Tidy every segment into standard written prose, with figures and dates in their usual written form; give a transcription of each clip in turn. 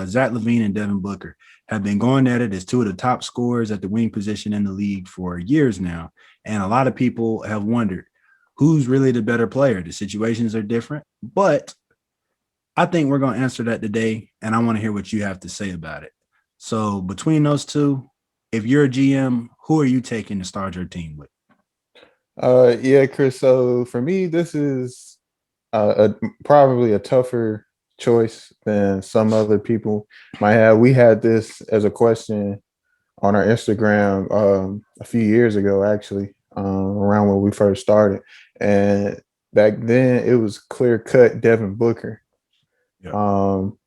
Zach Lavine and Devin Booker have been going at it as two of the top scorers at the wing position in the league for years now. And a lot of people have wondered who's really the better player. The situations are different, but I think we're going to answer that today. And I want to hear what you have to say about it. So, between those two, if you're a GM, who are you taking to start your team with? Yeah, Chris. So for me, this is probably a tougher choice than some other people might have. We had this as a question on our Instagram a few years ago, actually, around when we first started, and back then it was clear cut Devin Booker. Yeah. Um,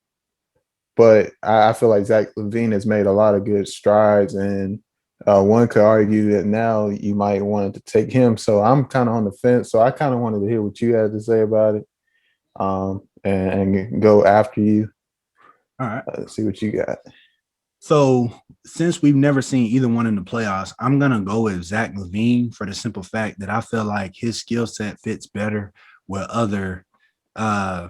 but I feel like Zach Levine has made a lot of good strides, and one could argue that now you might want to take him. So I'm kind of on the fence. So I kind of wanted to hear what you had to say about it, and go after you. All right. See what you got. So since we've never seen either one in the playoffs, I'm gonna go with Zach Levine for the simple fact that I feel like his skill set fits better with other uh,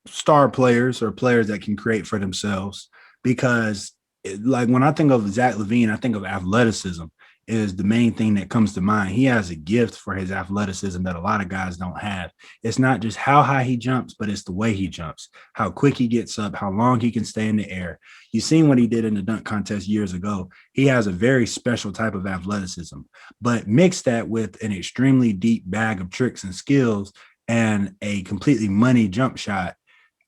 star players or players that can create for themselves. Because like when I think of Zach Levine, I think of athleticism is the main thing that comes to mind. He has a gift for his athleticism that a lot of guys don't have. It's not just how high he jumps, but it's the way he jumps, how quick he gets up, how long he can stay in the air. You've seen what he did in the dunk contest years ago. He has a very special type of athleticism, but mix that with an extremely deep bag of tricks and skills and a completely money jump shot.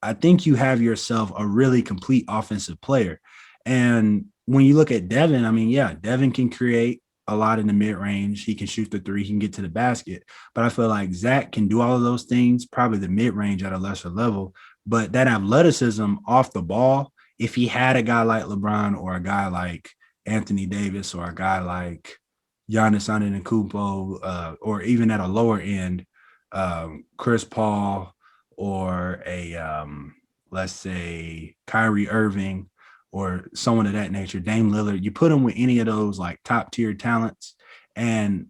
I think you have yourself a really complete offensive player. And when you look at Devin, I mean, yeah, Devin can create a lot in the mid range. He can shoot the three, he can get to the basket. But I feel like Zach can do all of those things, probably the mid range at a lesser level. But that athleticism off the ball, if he had a guy like LeBron or a guy like Anthony Davis or a guy like Giannis Antetokounmpo, or even at a lower end, Chris Paul or a let's say Kyrie Irving or someone of that nature, Dame Lillard, you put him with any of those like top tier talents, and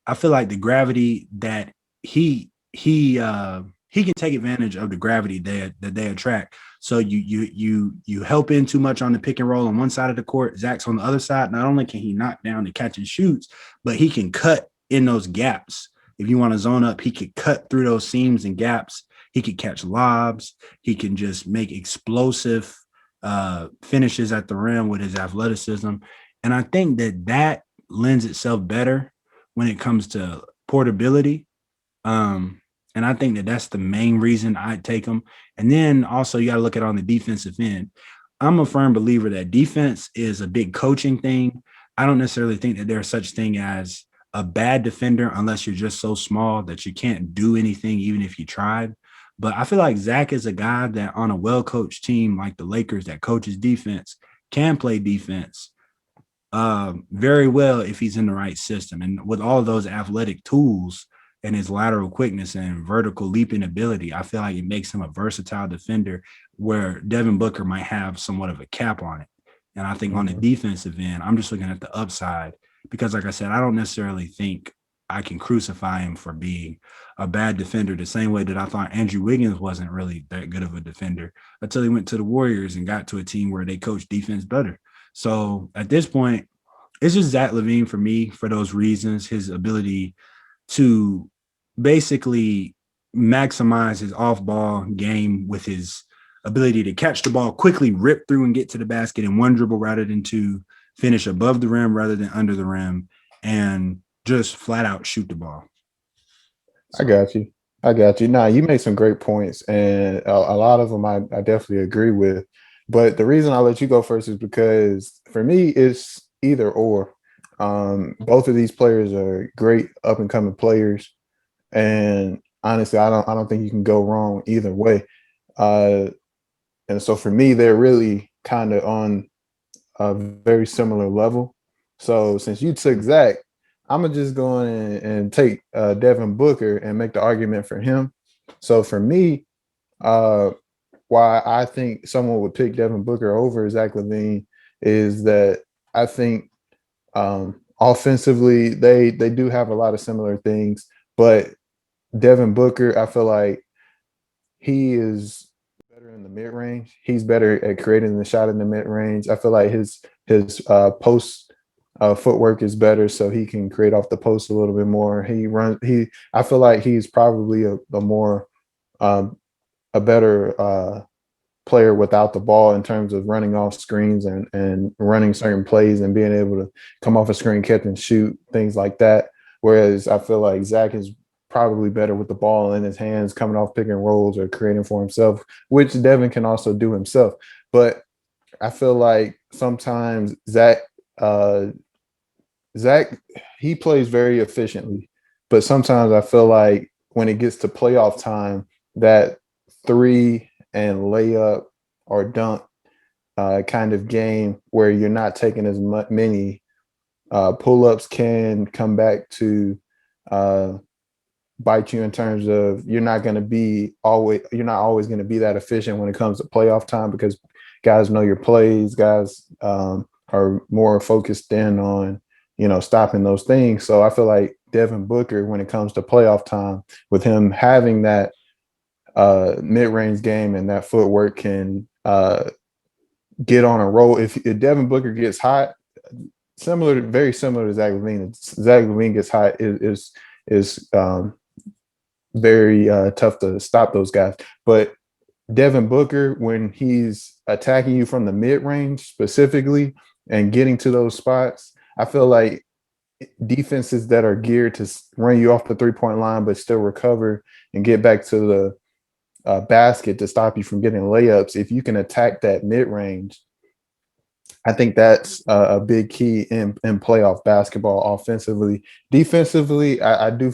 I feel like the gravity that he can take advantage of the gravity that they attract. So you help in too much on the pick and roll on one side of the court. Zach's on the other side. Not only can he knock down the catch and shoots, but he can cut in those gaps. If you want to zone up, he could cut through those seams and gaps. He could catch lobs. He can just make explosive finishes at the rim with his athleticism. And I think that lends itself better when it comes to portability. And I think that's the main reason I'd take him. And then also, you got to look at on the defensive end. I'm a firm believer that defense is a big coaching thing. I don't necessarily think that there's such thing as a bad defender unless you're just so small that you can't do anything, even if you tried. But I feel like Zach is a guy that on a well-coached team like the Lakers that coaches defense can play defense very well if he's in the right system. And with all of those athletic tools and his lateral quickness and vertical leaping ability, I feel like it makes him a versatile defender where Devin Booker might have somewhat of a cap on it. And I think on the defensive end, I'm just looking at the upside because, like I said, I don't necessarily think I can crucify him for being a bad defender the same way that I thought Andrew Wiggins wasn't really that good of a defender until he went to the Warriors and got to a team where they coach defense better. So at this point, it's just Zach Levine for me for those reasons, his ability to basically maximize his off ball game with his ability to catch the ball quickly, rip through and get to the basket in one dribble rather than to finish above the rim rather than under the rim and just flat out shoot the ball. I So, got you. I got you. Nah, you made some great points, and a lot of them I definitely agree with. But the reason I let you go first is because for me, it's either or. Both of these players are great up and coming players, and honestly, I don't think you can go wrong either way. Uh, and so for me, they're really kind of on a very similar level. So since you took Zach, I'm gonna just go in and take Devin Booker and make the argument for him. So for me, uh, why I think someone would pick Devin Booker over Zach Levine is that I think offensively they do have a lot of similar things, but Devin Booker, I feel like he is better in the mid range. He's better at creating the shot in the mid range. I feel like his post footwork is better, so he can create off the post a little bit more. I feel like he's probably a more um, a better player without the ball in terms of running off screens and running certain plays and being able to come off a screen, catch and shoot, things like that. Whereas I feel like Zach is probably better with the ball in his hands, coming off pick and rolls or creating for himself, which Devin can also do himself. But I feel like sometimes uh, Zach, he plays very efficiently, but sometimes I feel like when it gets to playoff time, that three and layup or dunk kind of game where you're not taking as many pull-ups can come back to uh, bite you in terms of you're not always going to be that efficient when it comes to playoff time because guys know your plays, guys are more focused in on stopping those things. So I feel like Devin Booker, when it comes to playoff time, with him having that mid-range game and that footwork, can get on a roll. If Devin Booker gets hot, very similar to Zach Lavine. Zach Lavine gets hot is very tough to stop those guys. But Devin Booker, when he's attacking you from the mid-range specifically and getting to those spots, I feel like defenses that are geared to run you off the three-point line but still recover and get back to the basket to stop you from getting layups, if you can attack that mid-range, I think that's a big key in playoff basketball offensively. Defensively, I do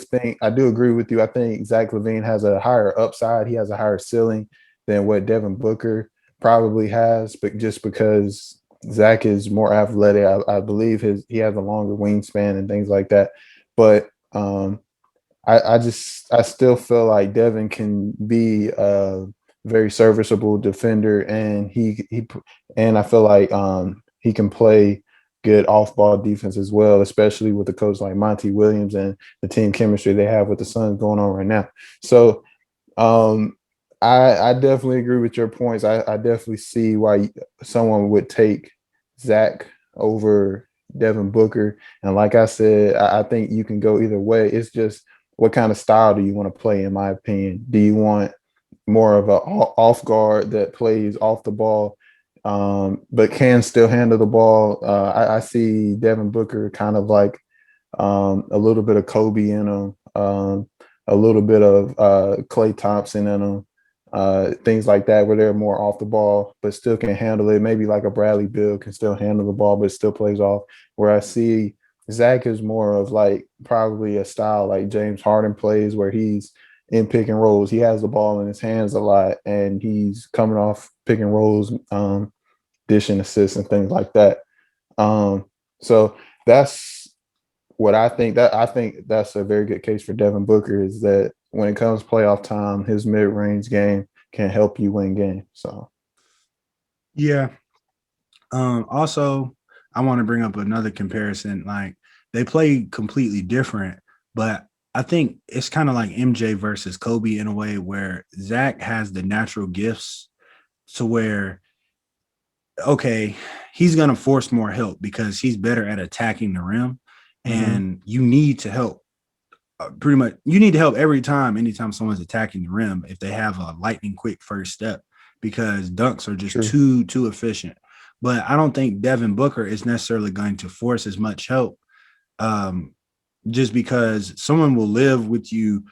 agree with you. I think Zach Lavine has a higher upside. He has a higher ceiling than what Devin Booker probably has, but just because Zach is more athletic, I believe he has a longer wingspan and things like that. But I still feel like Devin can be a very serviceable defender, and I feel like he can play good off-ball defense as well, especially with a coach like Monty Williams and the team chemistry they have with the Suns going on right now. So I definitely agree with your points. I definitely see why someone would take Zach over Devin Booker. And like I said, I think you can go either way. It's just what kind of style do you want to play, in my opinion? Do you want more of a off guard that plays off the ball, but can still handle the ball? I see Devin Booker kind of like a little bit of Kobe in him, a little bit of Klay Thompson in him, things like that, where they're more off the ball, but still can handle it. Maybe like a Bradley Beal can still handle the ball, but still plays off. Where I see Zach is more of like probably a style like James Harden plays, where he's in pick and rolls. He has the ball in his hands a lot, and he's coming off pick and rolls, dishing assists and things like that. So that's what I think. I think that's a very good case for Devin Booker, is that when it comes playoff time, his mid-range game can help you win games. So Yeah. Also, I want to bring up another comparison. Like, they play completely different, but I think it's kind of like MJ versus Kobe in a way, where Zach has the natural gifts to where, okay, he's going to force more help because he's better at attacking the rim. And you need to help. Pretty much, you need to help every time, anytime someone's attacking the rim, if they have a lightning quick first step, because dunks are just too efficient. But I don't think Devin Booker is necessarily going to force as much help, just because someone will live with you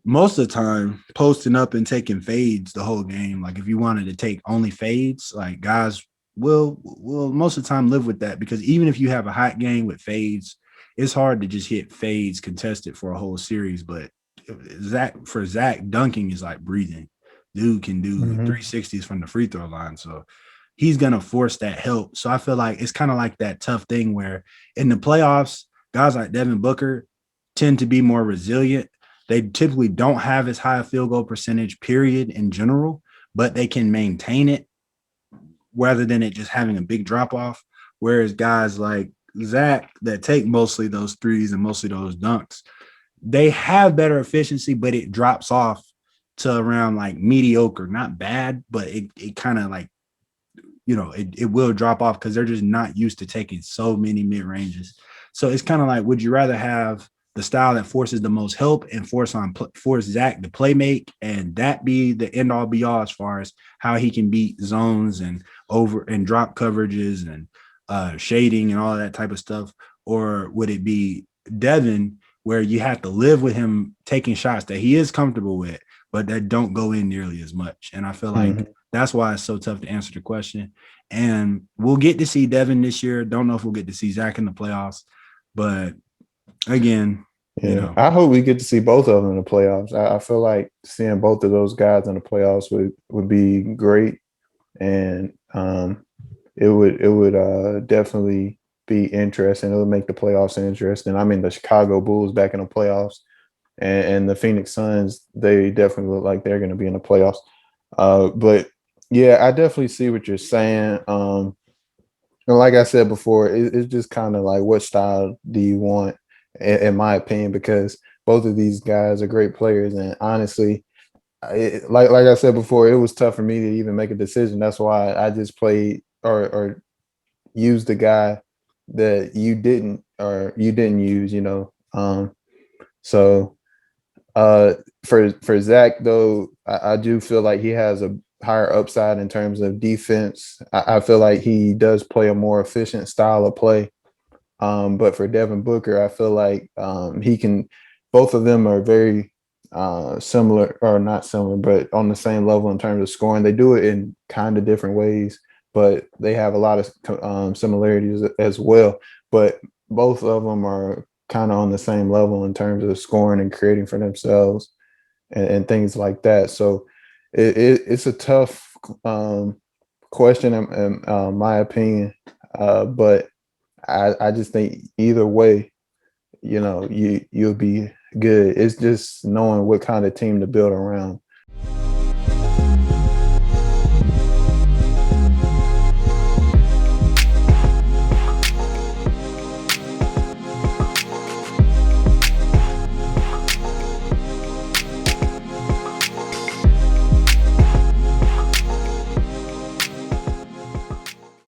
most of the time posting up and taking fades the whole game. Like, if you wanted to take only fades, like, guys will most of the time live with that, because even if you have a hot game with fades, it's hard to just hit fades contested for a whole series. But Zach dunking is like breathing. Dude can do 360s from the free throw line. So he's going to force that help. So I feel like it's kind of like that tough thing where in the playoffs, guys like Devin Booker tend to be more resilient. They typically don't have as high a field goal percentage, period, in general, but they can maintain it rather than it just having a big drop off. Whereas guys like Zach that take mostly those threes and mostly those dunks, they have better efficiency, but it drops off to around like mediocre, not bad, but it kind of like, it will drop off because they're just not used to taking so many mid ranges. So it's kind of like, would you rather have the style that forces the most help and force Zach to play make, and that be the end all be all as far as how he can beat zones and over and drop coverages and shading and all that type of stuff? Or would it be Devin, where you have to live with him taking shots that he is comfortable with, but that don't go in nearly as much? And I feel like that's why it's so tough to answer the question. And we'll get to see Devin this year. Don't know if we'll get to see Zach in the playoffs, but again, Yeah, I hope we get to see both of them in the playoffs. I feel like seeing both of those guys in the playoffs would be great, and it would definitely be interesting. It would make the playoffs interesting. I mean, the Chicago Bulls back in the playoffs, and the Phoenix Suns, they definitely look like they're going to be in the playoffs. But yeah, I definitely see what you're saying. And like I said before, it's just kind of like, what style do you want, in my opinion, because both of these guys are great players. And honestly, like I said before, it was tough for me to even make a decision. That's why I just played or used the guy that you didn't use, So for Zach though, I do feel like he has a higher upside in terms of defense. I feel like he does play a more efficient style of play. But for Devin Booker, I feel like he can. Both of them are very similar, or not similar, but on the same level in terms of scoring. They do it in kind of different ways, but they have a lot of similarities as well. But both of them are kind of on the same level in terms of scoring and creating for themselves and things like that. So it's a tough question in my opinion, but I just think either way, you'll be good. It's just knowing what kind of team to build around.